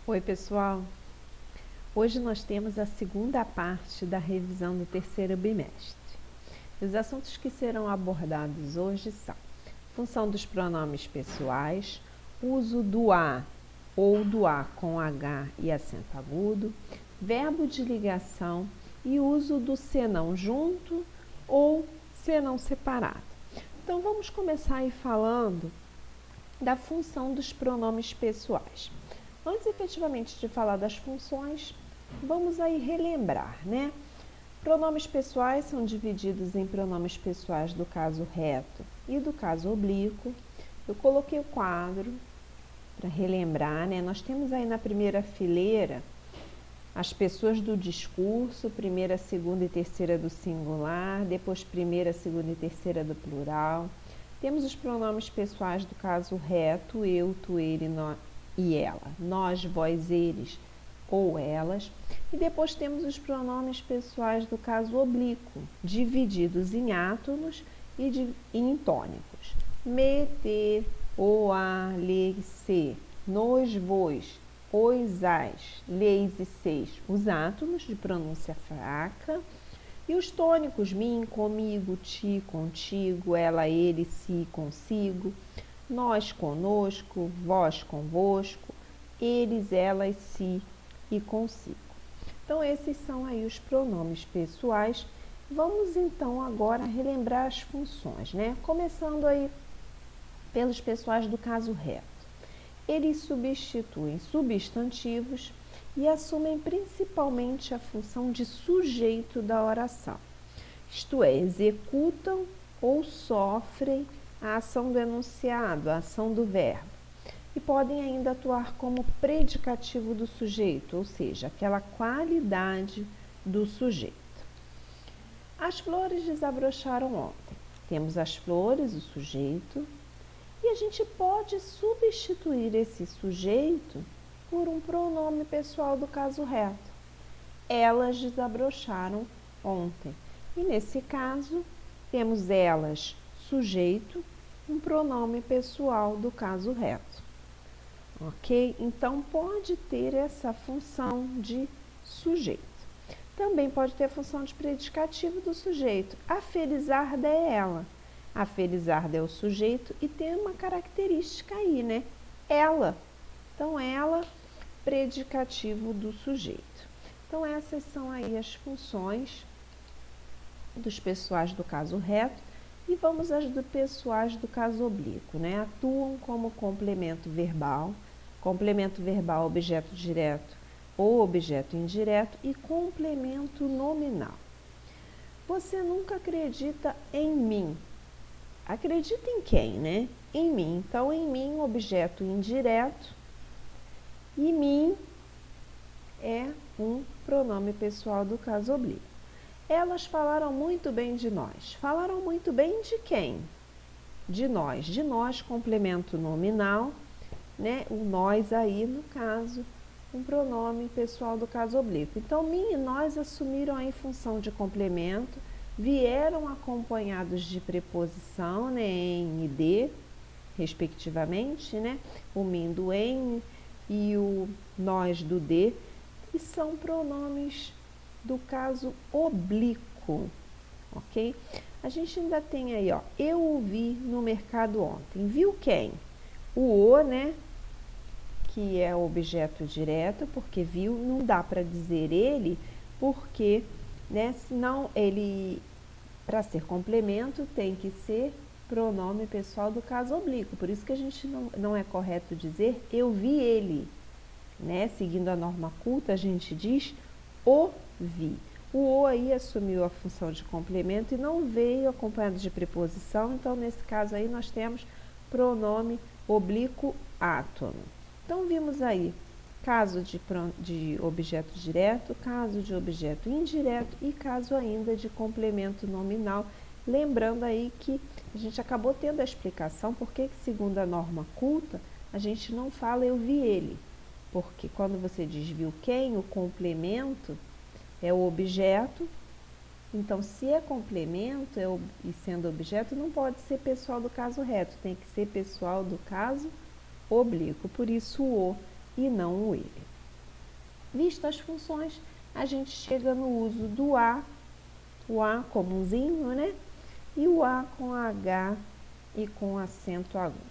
Oi, pessoal! Hoje nós temos a segunda parte da revisão do terceiro bimestre. Os assuntos que serão abordados hoje são função dos pronomes pessoais, uso do a ou do a com H e acento agudo, verbo de ligação e uso do senão junto ou senão separado. Então, vamos começar aí falando da função dos pronomes pessoais. Antes, efetivamente, de falar das funções, vamos aí relembrar, né? Pronomes pessoais são divididos em pronomes pessoais do caso reto e do caso oblíquo. Eu coloquei o quadro para relembrar, né? Nós temos aí na primeira fileira as pessoas do discurso, primeira, segunda e terceira do singular, depois primeira, segunda e terceira do plural. Temos os pronomes pessoais do caso reto, eu, tu, ele, e ela, nós, vós, eles ou elas. E depois temos os pronomes pessoais do caso oblíquo, divididos em átonos e em tônicos. Me, te, o, a, le, se, nos, vos, os, as, leis e seis, os átonos de pronúncia fraca. E os tônicos, mim, comigo, ti, contigo, ela, ele, si, consigo, nós, conosco, vós, convosco, eles, elas, si e consigo. Então, esses são aí os pronomes pessoais. Vamos, então, agora relembrar as funções, né? Começando aí pelos pessoais do caso reto. Eles substituem substantivos e assumem principalmente a função de sujeito da oração. Isto é, executam ou sofrem a ação do enunciado, a ação do verbo. E podem ainda atuar como predicativo do sujeito, ou seja, aquela qualidade do sujeito. As flores desabrocharam ontem. Temos as flores, o sujeito, e a gente pode substituir esse sujeito por um pronome pessoal do caso reto. Elas desabrocharam ontem. E nesse caso, temos elas, sujeito, um pronome pessoal do caso reto. Ok? Então, pode ter essa função de sujeito. Também pode ter a função de predicativo do sujeito. A Felizarda é ela. A Felizarda é o sujeito e tem uma característica aí, né? Ela. Então, ela, predicativo do sujeito. Então, essas são aí as funções dos pessoais do caso reto e vamos às do pessoais do caso oblíquo, né? Atuam como complemento verbal objeto direto ou objeto indireto e complemento nominal. Você nunca acredita em mim. Acredita em quem, né? Em mim. Então, em mim, objeto indireto e mim é um pronome pessoal do caso oblíquo. Elas falaram muito bem de nós. Falaram muito bem de quem? De nós. De nós, complemento nominal, né? O nós aí, no caso, um pronome pessoal do caso oblíquo. Então, mim e nós assumiram aí função de complemento, vieram acompanhados de preposição, né? Em e de, respectivamente, né? O mim do em e o nós do de, e são pronomes do caso oblíquo, ok? A gente ainda tem aí, ó, eu o vi no mercado ontem. Viu quem? O, né? Que é o objeto direto, porque viu, não dá para dizer ele, porque, né? Senão ele, para ser complemento, tem que ser pronome pessoal do caso oblíquo. Por isso que a gente não é correto dizer eu vi ele, né? Seguindo a norma culta, a gente diz o vi. O aí assumiu a função de complemento e não veio acompanhado de preposição, então nesse caso aí nós temos pronome oblíquo átono. Então vimos aí caso de objeto direto, caso de objeto indireto e caso ainda de complemento nominal. Lembrando aí que a gente acabou tendo a explicação porque, segundo a norma culta, a gente não fala eu vi ele, porque quando você diz viu quem, o complemento é o objeto, então se é complemento e sendo objeto, não pode ser pessoal do caso reto, tem que ser pessoal do caso oblíquo, por isso o e não o ele. Vistas as funções, a gente chega no uso do A, o A comumzinho, né? E o A com H e com acento agudo.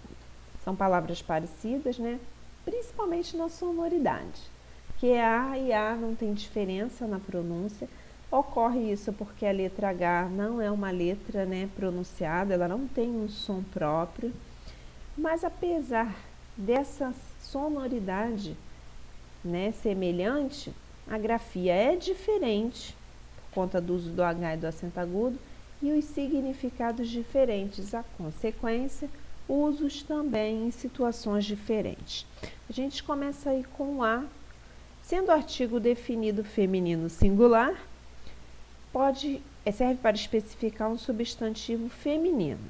São palavras parecidas, né? Principalmente na sonoridade, que A e A não tem diferença na pronúncia. Ocorre isso porque a letra H não é uma letra, né, pronunciada, ela não tem um som próprio, mas apesar dessa sonoridade, né, semelhante, a grafia é diferente por conta do uso do H e do acento agudo e os significados diferentes. A consequência, usos também em situações diferentes. A gente começa aí com A, sendo artigo definido feminino singular, serve para especificar um substantivo feminino.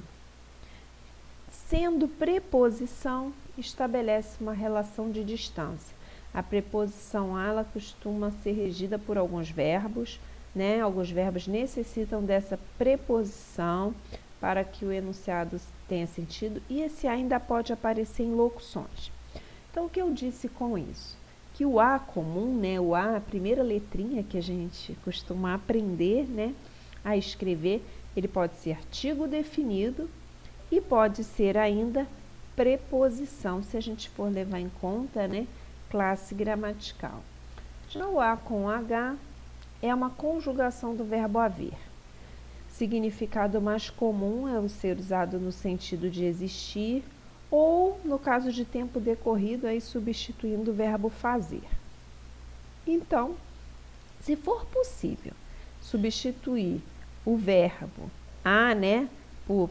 Sendo preposição, estabelece uma relação de distância. A preposição A, ela costuma ser regida por alguns verbos, né? Alguns verbos necessitam dessa preposição para que o enunciado tenha sentido, e esse A ainda pode aparecer em locuções. Então, o que eu disse com isso? Que o A comum, né, o A, a primeira letrinha que a gente costuma aprender, né, a escrever, ele pode ser artigo definido e pode ser ainda preposição, se a gente for levar em conta, né, classe gramatical. Já o A com H é uma conjugação do verbo haver. Significado mais comum é o ser usado no sentido de existir, ou, no caso de tempo decorrido, aí substituindo o verbo fazer. Então, se for possível substituir o verbo a, né, por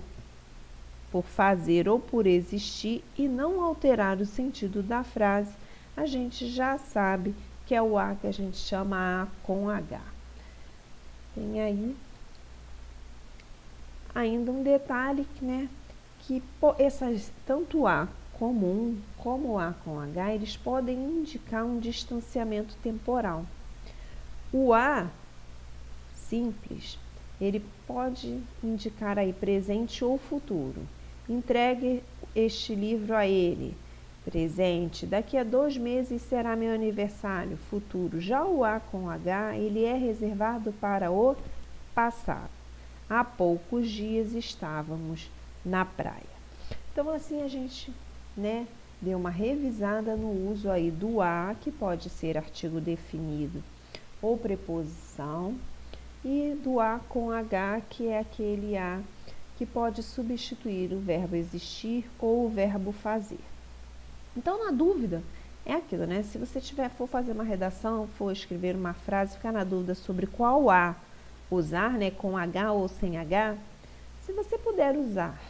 fazer ou por existir e não alterar o sentido da frase, a gente já sabe que é o A que a gente chama A com H. Tem aí ainda um detalhe, né, que tanto A comum como A com H, eles podem indicar um distanciamento temporal. O A simples, ele pode indicar aí presente ou futuro. Entregue este livro a ele. Presente, daqui a 2 meses será meu aniversário. Futuro. Já o A com H, ele é reservado para o passado. Há poucos dias estávamos na praia. Então, assim a gente, né, deu uma revisada no uso aí do A, que pode ser artigo definido ou preposição, e do A com H, que é aquele A que pode substituir o verbo existir ou o verbo fazer. Então, na dúvida, é aquilo, né? Se você for fazer uma redação, for escrever uma frase, ficar na dúvida sobre qual A usar, né, com H ou sem H, se você puder usar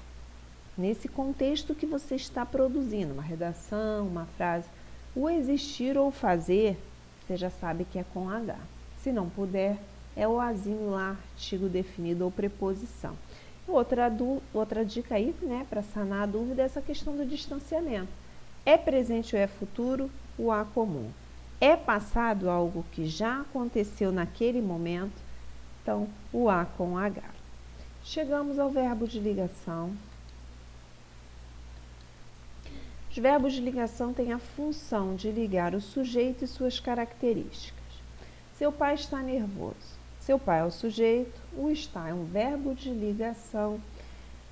nesse contexto que você está produzindo, uma redação, uma frase, o existir ou fazer, você já sabe que é com H. Se não puder, é o Azinho lá, artigo definido ou preposição. Outra dica aí, né, para sanar a dúvida, é essa questão do distanciamento. É presente ou é futuro? O A comum. É passado algo que já aconteceu naquele momento? Então, o A com H. Chegamos ao verbo de ligação. Os verbos de ligação têm a função de ligar o sujeito e suas características. Seu pai está nervoso. Seu pai é o sujeito, o está é um verbo de ligação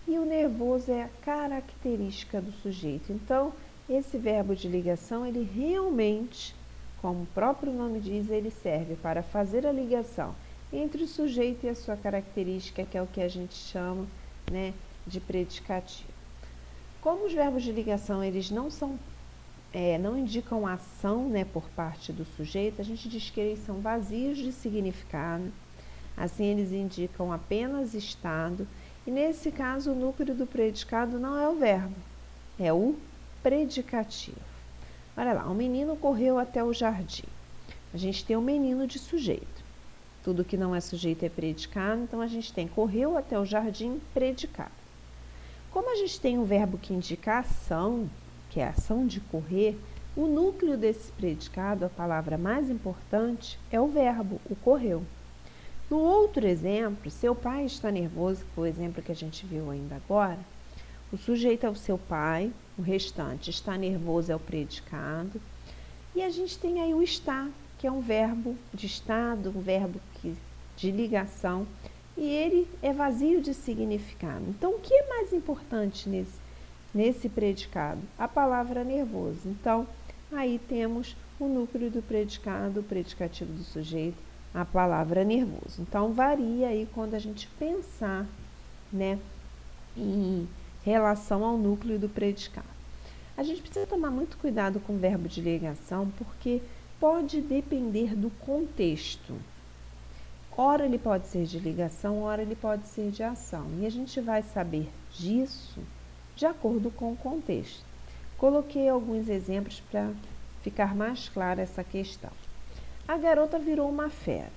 e o nervoso é a característica do sujeito. Então, esse verbo de ligação, ele realmente, como o próprio nome diz, ele serve para fazer a ligação entre o sujeito e a sua característica, que é o que a gente chama, né, de predicativo. Como os verbos de ligação, eles não indicam ação, né, por parte do sujeito, a gente diz que eles são vazios de significado. Assim, eles indicam apenas estado. E, nesse caso, o núcleo do predicado não é o verbo, é o predicativo. Olha lá, o menino correu até o jardim. A gente tem o menino de sujeito. Tudo que não é sujeito é predicado, então a gente tem correu até o jardim, predicado. Como a gente tem um verbo que indica ação, que é a ação de correr, o núcleo desse predicado, a palavra mais importante, é o verbo, o correu. No outro exemplo, seu pai está nervoso, que foi o exemplo que a gente viu ainda agora, o sujeito é o seu pai, o restante está nervoso é o predicado, e a gente tem aí o está, que é um verbo de estado, um verbo de ligação, e ele é vazio de significado. Então, o que é mais importante nesse predicado? A palavra nervoso. Então, aí temos o núcleo do predicado, o predicativo do sujeito, a palavra nervoso. Então, varia aí quando a gente pensar, né, em relação ao núcleo do predicado. A gente precisa tomar muito cuidado com o verbo de ligação, porque pode depender do contexto. Ora ele pode ser de ligação, ora ele pode ser de ação. E a gente vai saber disso de acordo com o contexto. Coloquei alguns exemplos para ficar mais clara essa questão. A garota virou uma fera.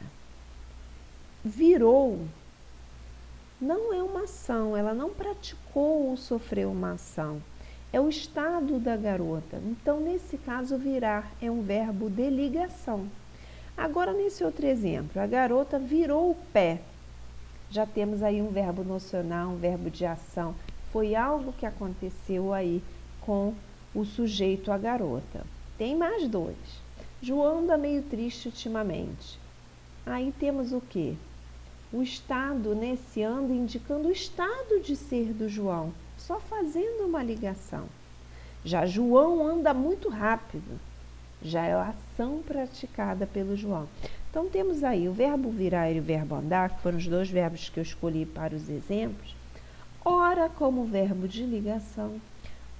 Virou não é uma ação, ela não praticou ou sofreu uma ação. É o estado da garota. Então, nesse caso, virar é um verbo de ligação. Agora, nesse outro exemplo, a garota virou o pé. Já temos aí um verbo nocional, um verbo de ação. Foi algo que aconteceu aí com o sujeito, a garota. Tem mais dois. João anda meio triste ultimamente. Aí temos o quê? O estado nesse ando indicando o estado de ser do João, só fazendo uma ligação. Já João anda muito rápido, já é a ação praticada pelo João. Então temos aí o verbo virar e o verbo andar, que foram os dois verbos que eu escolhi para os exemplos, ora como verbo de ligação,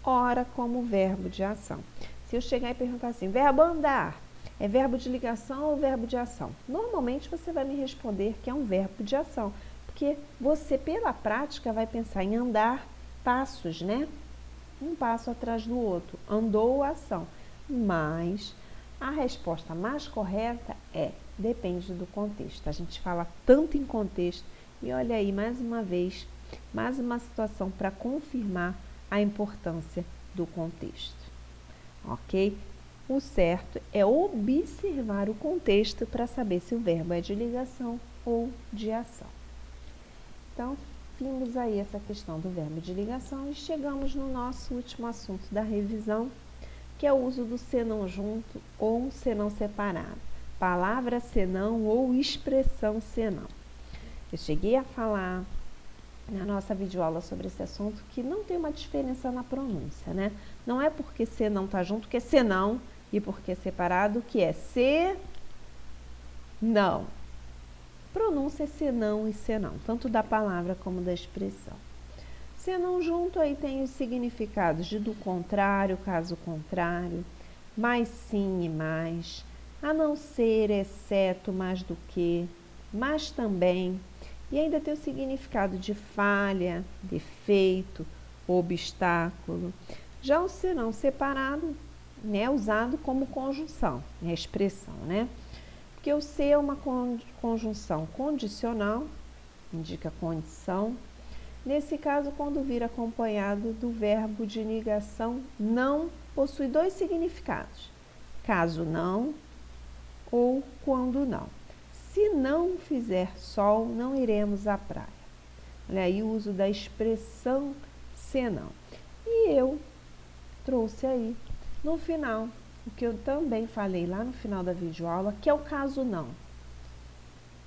ora como verbo de ação. Se eu chegar e perguntar assim, verbo andar, é verbo de ligação ou verbo de ação? Normalmente você vai me responder que é um verbo de ação, porque você, pela prática, vai pensar em andar passos, né? Um passo atrás do outro, andou a ação. Mas a resposta mais correta depende do contexto. A gente fala tanto em contexto e olha aí, mais uma vez, mais uma situação para confirmar a importância do contexto. Ok? O certo é observar o contexto para saber se o verbo é de ligação ou de ação. Então, vimos aí essa questão do verbo de ligação e chegamos no nosso último assunto da revisão, que é o uso do senão junto ou senão separado. Palavra senão ou expressão senão. Eu cheguei a falar na nossa videoaula sobre esse assunto que não tem uma diferença na pronúncia, né? Não é porque senão está junto que é senão, e porque é separado, que é não. Pronúncia é senão e senão, tanto da palavra como da expressão. Senão junto aí tem os significados de do contrário, caso contrário, mais sim e mais, a não ser, exceto, mais do que, mas também, e ainda tem o significado de falha, defeito, obstáculo. Já o senão separado, né, usado como conjunção, é a expressão, né? Porque o ser é uma conjunção condicional, indica condição. Nesse caso, quando vir acompanhado do verbo de ligação não, possui dois significados: caso não ou quando não. Se não fizer sol, não iremos à praia. Olha aí o uso da expressão senão. E eu trouxe aí no final, o que eu também falei lá no final da videoaula, que é o caso não.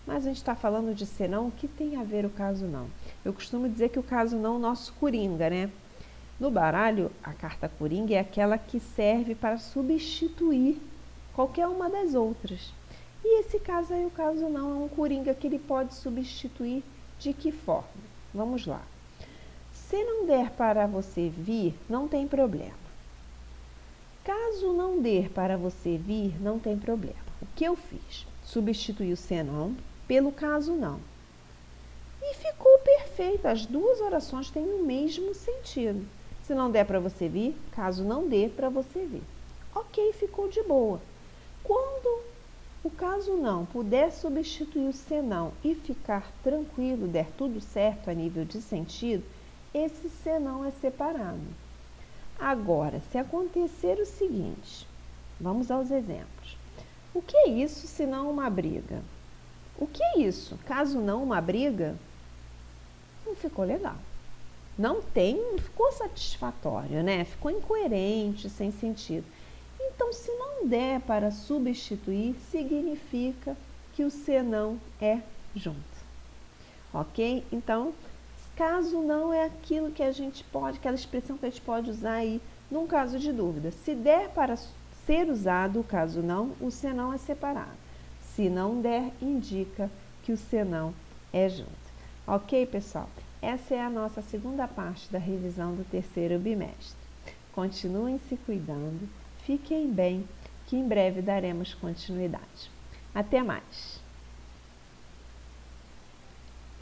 Mas a gente está falando de senão, o que tem a ver o caso não? Eu costumo dizer que o caso não é o nosso coringa, né? No baralho, a carta coringa é aquela que serve para substituir qualquer uma das outras. E esse caso aí, o caso não, é um coringa que ele pode substituir de que forma? Vamos lá. Se não der para você vir, não tem problema. Caso não der para você vir, não tem problema. O que eu fiz? Substituí o senão pelo caso não. E ficou perfeito. As duas orações têm o mesmo sentido. Se não der para você vir, caso não dê para você vir. Ok, ficou de boa. Quando o caso não puder substituir o senão e ficar tranquilo, der tudo certo a nível de sentido, esse senão é separado. Agora, se acontecer o seguinte, vamos aos exemplos. O que é isso se não uma briga? O que é isso? Caso não uma briga, não ficou legal. Não ficou satisfatório, né? Ficou incoerente, sem sentido. Então, Então, se não der para substituir, significa que o senão é junto. Ok? Então, caso não é aquilo que a gente pode, aquela expressão que a gente pode usar aí num caso de dúvida. Se der para ser usado o caso não, o senão é separado. Se não der, indica que o senão é junto. Ok, pessoal? Essa é a nossa segunda parte da revisão do terceiro bimestre. Continuem se cuidando, fiquem bem, que em breve daremos continuidade. Até mais!